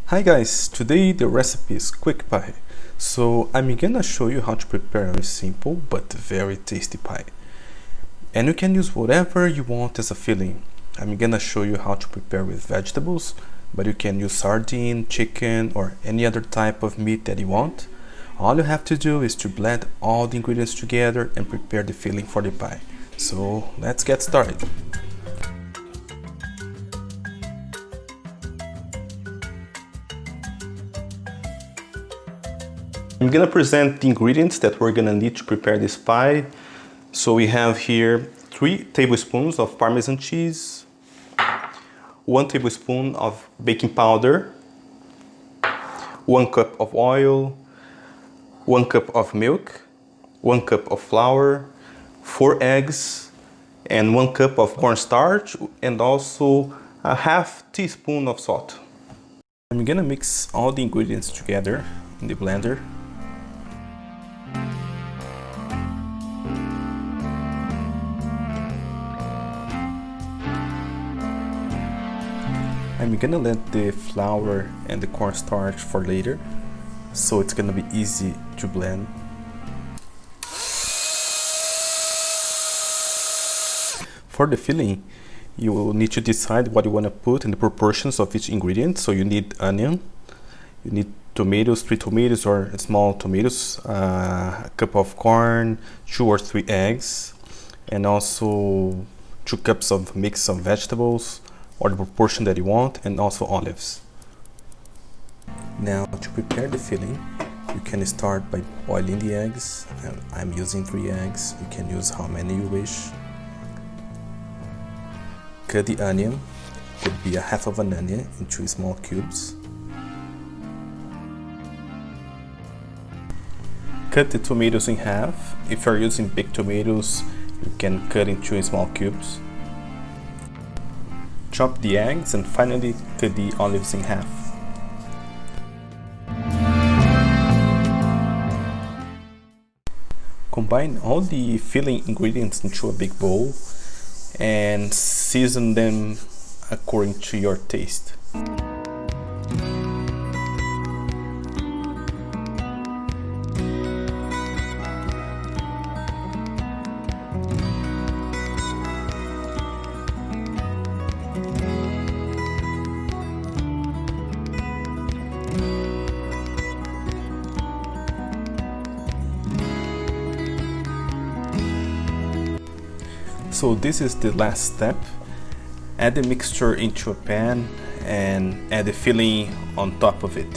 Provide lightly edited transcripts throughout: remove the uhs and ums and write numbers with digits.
Hi guys, today the recipe is quick pie. So I'm gonna show you how to prepare a simple but very tasty pie. And you can use whatever you want as a filling. I'm gonna show you how to prepare with vegetables, but you can use sardine, chicken, or any other type of meat that you want. All you have to do is to blend all the ingredients together and prepare the filling for the pie. So let's get started. I'm gonna present the ingredients that we're gonna need to prepare this pie. So we have here 3 tablespoons of Parmesan cheese, 1 tablespoon of baking powder, 1 cup of oil, 1 cup of milk, 1 cup of flour, 4 eggs, and 1 cup of corn starch, and also a half teaspoon of salt. I'm gonna mix all the ingredients together in the blender. I'm gonna let the flour and the cornstarch for later, so it's gonna be easy to blend. For the filling, you will need to decide what you want to put in the proportions of each ingredient. So you need onion, you need tomatoes, 3 tomatoes or small tomatoes, a cup of corn, 2 or 3 eggs, and also 2 cups of mix of vegetables, or the proportion that you want, and also olives. Now to prepare the filling, you can start by boiling the eggs. I'm using 3 eggs, you can use how many you wish. Cut the onion, could be a half of an onion into small cubes. Cut the tomatoes in half. If you're using big tomatoes, you can cut into small cubes. Chop the eggs and finally cut the olives in half. Combine all the filling ingredients into a big bowl and season them according to your taste. So this is the last step. Add the mixture into a pan and add the filling on top of it.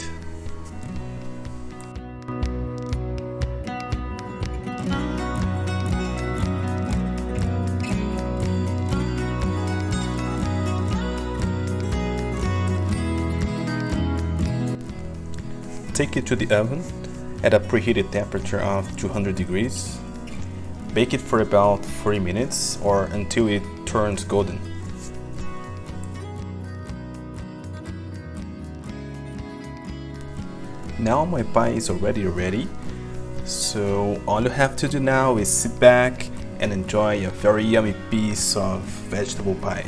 Take it to the oven at a preheated temperature of 200 degrees. Bake it for about 40 minutes or until it turns golden. Now my pie is already ready, so all you have to do now is sit back and enjoy a very yummy piece of vegetable pie.